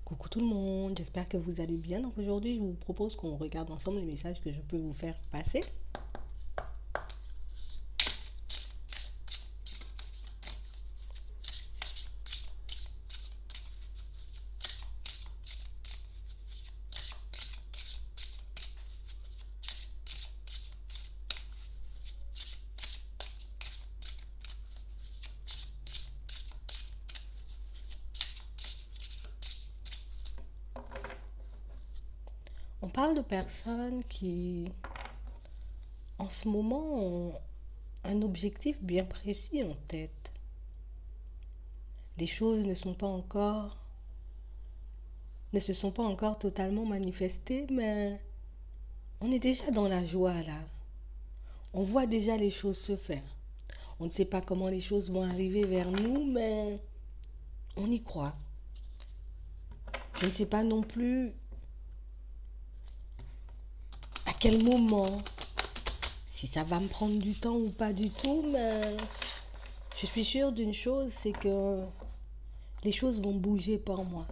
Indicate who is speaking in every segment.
Speaker 1: Coucou tout le monde, j'espère que vous allez bien. Donc aujourd'hui, je vous propose qu'on regarde ensemble les messages que je peux vous faire passer. On parle de personnes qui, en ce moment, ont un objectif bien précis en tête. Les choses ne se sont pas encore totalement manifestées, mais on est déjà dans la joie là. On voit déjà les choses se faire. On ne sait pas comment les choses vont arriver vers nous, mais on y croit. Je ne sais pas non plus à quel moment, si ça va me prendre du temps ou pas du tout, mais je suis sûre d'une chose, c'est que les choses vont bouger pour moi.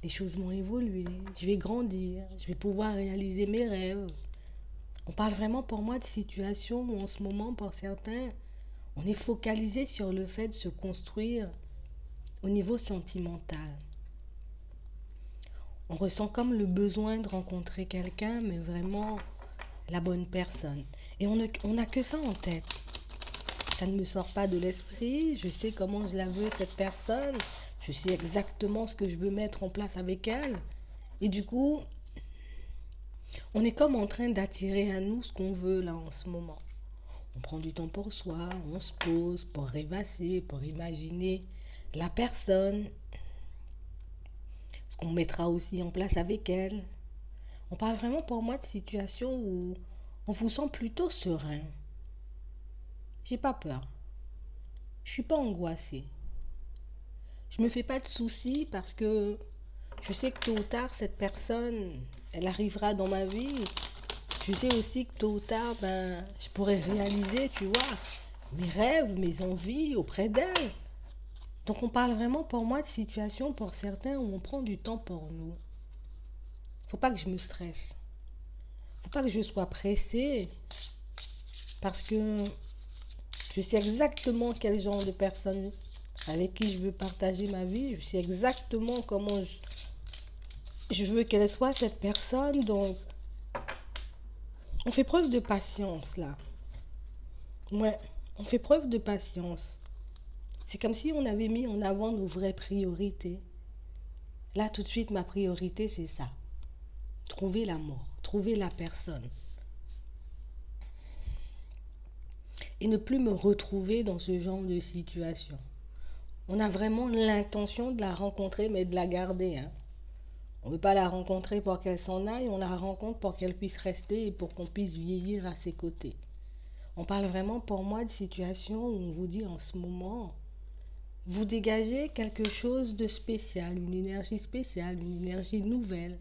Speaker 1: Les choses vont évoluer, je vais grandir, je vais pouvoir réaliser mes rêves. On parle vraiment pour moi de situations où en ce moment, pour certains, on est focalisé sur le fait de se construire au niveau sentimental. On ressent comme le besoin de rencontrer quelqu'un, mais vraiment la bonne personne. Et on n'a que ça en tête. Ça ne me sort pas de l'esprit, je sais comment je la veux cette personne, je sais exactement ce que je veux mettre en place avec elle. Et du coup, on est comme en train d'attirer à nous ce qu'on veut là en ce moment. On prend du temps pour soi, on se pose pour rêvasser, pour imaginer la personne, ce qu'on mettra aussi en place avec elle. On parle vraiment pour moi de situations où on vous sent plutôt serein. J'ai pas peur. Je suis pas angoissée. Je me fais pas de soucis parce que je sais que tôt ou tard, cette personne, elle arrivera dans ma vie. Je sais aussi que tôt ou tard, je pourrais réaliser, tu vois, mes rêves, mes envies auprès d'elle. Donc on parle vraiment pour moi de situations pour certains où on prend du temps pour nous. Faut pas que je me stresse. Faut pas que je sois pressée parce que je sais exactement quel genre de personne avec qui je veux partager ma vie. Je sais exactement comment je veux qu'elle soit cette personne. Donc on fait preuve de patience là. Ouais, on fait preuve de patience. C'est comme si on avait mis en avant nos vraies priorités. Là, tout de suite, ma priorité, c'est ça. Trouver l'amour, trouver la personne. Et ne plus me retrouver dans ce genre de situation. On a vraiment l'intention de la rencontrer, mais de la garder. Hein. On ne veut pas la rencontrer pour qu'elle s'en aille, on la rencontre pour qu'elle puisse rester et pour qu'on puisse vieillir à ses côtés. On parle vraiment pour moi de situations où on vous dit en ce moment, vous dégagez quelque chose de spécial, une énergie nouvelle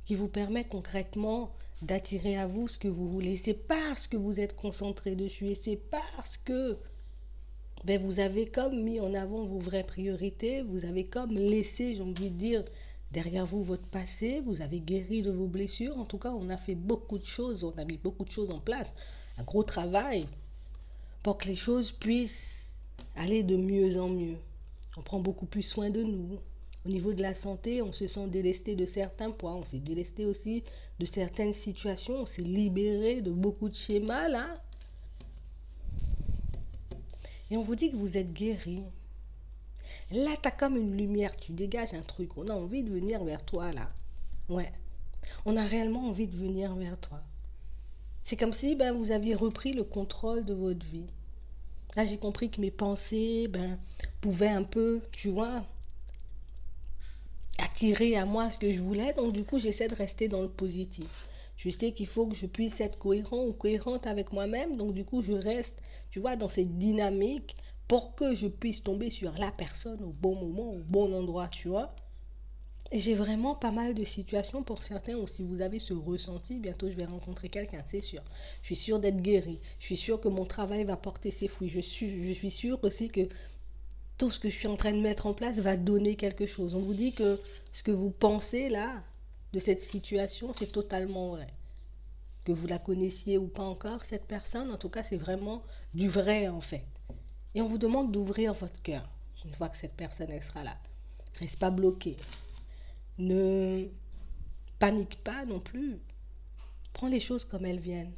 Speaker 1: qui vous permet concrètement d'attirer à vous ce que vous voulez. C'est parce que vous êtes concentré dessus et c'est parce que vous avez comme mis en avant vos vraies priorités, vous avez comme laissé, j'ai envie de dire, derrière vous votre passé, vous avez guéri de vos blessures. En tout cas, on a fait beaucoup de choses, on a mis beaucoup de choses en place, un gros travail pour que les choses puissent aller de mieux en mieux. On prend beaucoup plus soin de nous. Au niveau de la santé, on se sent délesté de certains points, on s'est délesté aussi de certaines situations, on s'est libéré de beaucoup de schémas là. Et on vous dit que vous êtes guéri. Là, tu as comme une lumière, tu dégages un truc, on a envie de venir vers toi là. Ouais, on a réellement envie de venir vers toi. C'est comme si vous aviez repris le contrôle de votre vie. Là, j'ai compris que mes pensées pouvaient un peu, tu vois, attirer à moi ce que je voulais. Donc, du coup, j'essaie de rester dans le positif. Je sais qu'il faut que je puisse être cohérent ou cohérente avec moi-même. Donc, du coup, je reste, tu vois, dans cette dynamique pour que je puisse tomber sur la personne au bon moment, au bon endroit, tu vois. Et j'ai vraiment pas mal de situations pour certains où si vous avez ce ressenti, bientôt je vais rencontrer quelqu'un, c'est sûr. Je suis sûre d'être guérie. Je suis sûre que mon travail va porter ses fruits. Je suis sûre aussi que tout ce que je suis en train de mettre en place va donner quelque chose. On vous dit que ce que vous pensez là, de cette situation, c'est totalement vrai. Que vous la connaissiez ou pas encore, cette personne, en tout cas, c'est vraiment du vrai en fait. Et on vous demande d'ouvrir votre cœur une fois que cette personne elle sera là. Reste pas bloqué. Ne panique pas non plus. Prends les choses comme elles viennent.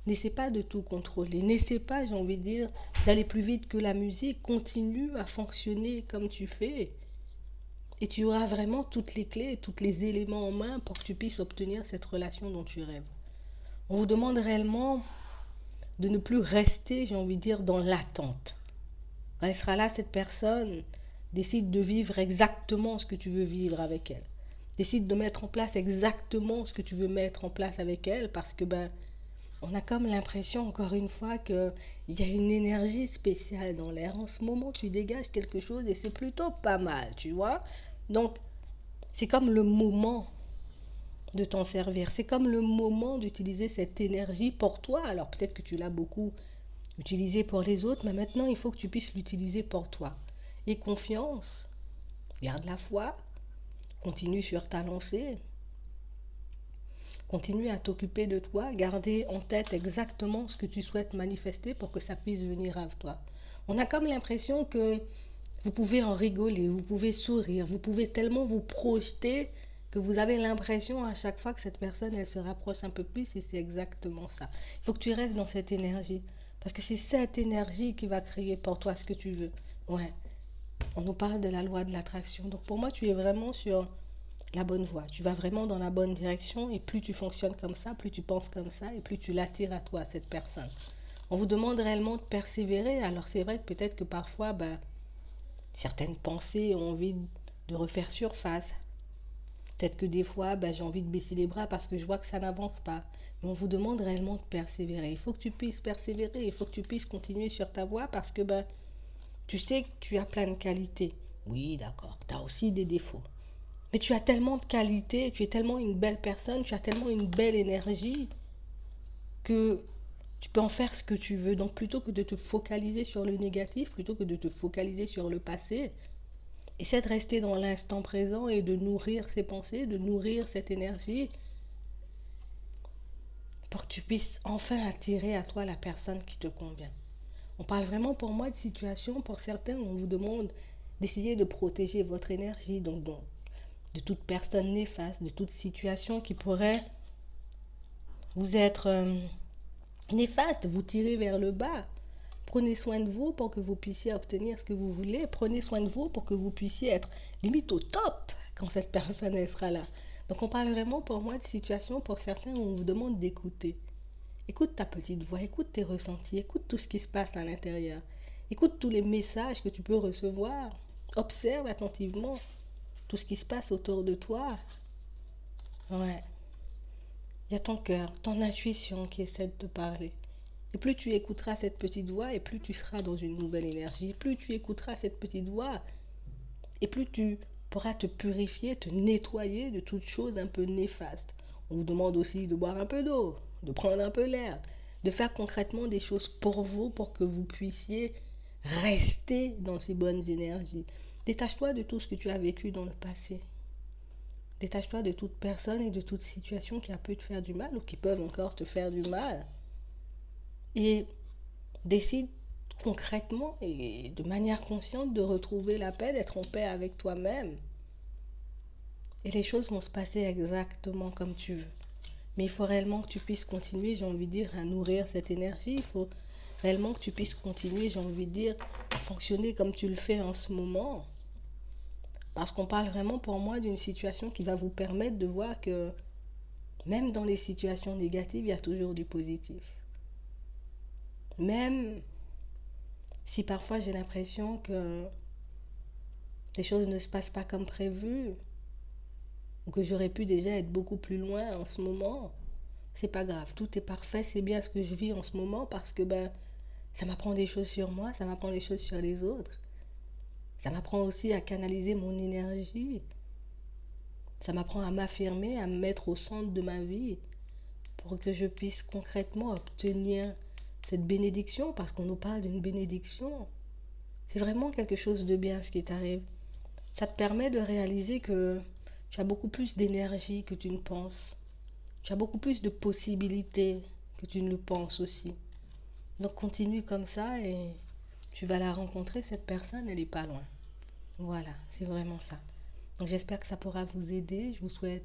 Speaker 1: N'essaie pas de tout contrôler. N'essaie pas, j'ai envie de dire, d'aller plus vite que la musique. Continue à fonctionner comme tu fais. Et tu auras vraiment toutes les clés, tous les éléments en main pour que tu puisses obtenir cette relation dont tu rêves. On vous demande réellement de ne plus rester, j'ai envie de dire, dans l'attente. Quand elle sera là, cette personne, décide de vivre exactement ce que tu veux vivre avec elle. Décide de mettre en place exactement ce que tu veux mettre en place avec elle parce que on a comme l'impression, encore une fois, qu'il y a une énergie spéciale dans l'air. En ce moment, tu dégages quelque chose et c'est plutôt pas mal, tu vois. Donc, c'est comme le moment de t'en servir. C'est comme le moment d'utiliser cette énergie pour toi. Alors, peut-être que tu l'as beaucoup utilisée pour les autres, mais maintenant, il faut que tu puisses l'utiliser pour toi. Et confiance, garde la foi, continue sur ta lancée. Continue à t'occuper de toi, garder en tête exactement ce que tu souhaites manifester pour que ça puisse venir à toi. On a comme l'impression que vous pouvez en rigoler, vous pouvez sourire, vous pouvez tellement vous projeter que vous avez l'impression à chaque fois que cette personne elle se rapproche un peu plus et c'est exactement ça. Il faut que tu restes dans cette énergie parce que c'est cette énergie qui va créer pour toi ce que tu veux. Ouais, on nous parle de la loi de l'attraction. Donc pour moi, tu es vraiment sur la bonne voie. Tu vas vraiment dans la bonne direction et plus tu fonctionnes comme ça, plus tu penses comme ça et plus tu l'attires à toi, cette personne. On vous demande réellement de persévérer. Alors c'est vrai que peut-être que parfois, certaines pensées ont envie de refaire surface. Peut-être que des fois, j'ai envie de baisser les bras parce que je vois que ça n'avance pas. Mais on vous demande réellement de persévérer. Il faut que tu puisses persévérer, il faut que tu puisses continuer sur ta voie parce que tu sais que tu as plein de qualités. Oui, d'accord, tu as aussi des défauts. Mais tu as tellement de qualités, tu es tellement une belle personne, tu as tellement une belle énergie que tu peux en faire ce que tu veux. Donc plutôt que de te focaliser sur le négatif, plutôt que de te focaliser sur le passé, essaie de rester dans l'instant présent et de nourrir ces pensées, de nourrir cette énergie pour que tu puisses enfin attirer à toi la personne qui te convient. On parle vraiment pour moi de situations, pour certains, où on vous demande d'essayer de protéger votre énergie, donc de toute personne néfaste, de toute situation qui pourrait vous être néfaste, vous tirer vers le bas. Prenez soin de vous pour que vous puissiez obtenir ce que vous voulez. Prenez soin de vous pour que vous puissiez être limite au top quand cette personne elle sera là. Donc on parle vraiment pour moi de situations pour certains où on vous demande d'écouter. Écoute ta petite voix, écoute tes ressentis, écoute tout ce qui se passe à l'intérieur. Écoute tous les messages que tu peux recevoir. Observe attentivement tout ce qui se passe autour de toi. Ouais. Il y a ton cœur, ton intuition qui essaie de te parler. Et plus tu écouteras cette petite voix, et plus tu seras dans une nouvelle énergie. Et plus tu écouteras cette petite voix, et plus tu pourras te purifier, te nettoyer de toutes choses un peu néfastes. On vous demande aussi de boire un peu d'eau, de prendre un peu l'air, de faire concrètement des choses pour vous, pour que vous puissiez rester dans ces bonnes énergies. Détache-toi de tout ce que tu as vécu dans le passé. Détache-toi de toute personne et de toute situation qui a pu te faire du mal ou qui peuvent encore te faire du mal. Et décide concrètement et de manière consciente de retrouver la paix, d'être en paix avec toi-même. Et les choses vont se passer exactement comme tu veux. Mais il faut réellement que tu puisses continuer, j'ai envie de dire, à nourrir cette énergie. Il faut réellement que tu puisses continuer, j'ai envie de dire, à fonctionner comme tu le fais en ce moment. Parce qu'on parle vraiment pour moi d'une situation qui va vous permettre de voir que même dans les situations négatives, il y a toujours du positif. Même si parfois j'ai l'impression que les choses ne se passent pas comme prévu, ou que j'aurais pu déjà être beaucoup plus loin en ce moment, c'est pas grave, tout est parfait, c'est bien ce que je vis en ce moment parce que ça m'apprend des choses sur moi, ça m'apprend des choses sur les autres. Ça m'apprend aussi à canaliser mon énergie. Ça m'apprend à m'affirmer, à me mettre au centre de ma vie pour que je puisse concrètement obtenir cette bénédiction parce qu'on nous parle d'une bénédiction. C'est vraiment quelque chose de bien ce qui t'arrive. Ça te permet de réaliser que tu as beaucoup plus d'énergie que tu ne penses. Tu as beaucoup plus de possibilités que tu ne le penses aussi. Donc continue comme ça et tu vas la rencontrer, cette personne, elle n'est pas loin. Voilà, c'est vraiment ça. Donc j'espère que ça pourra vous aider. Je vous souhaite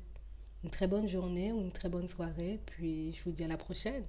Speaker 1: une très bonne journée ou une très bonne soirée. Puis je vous dis à la prochaine.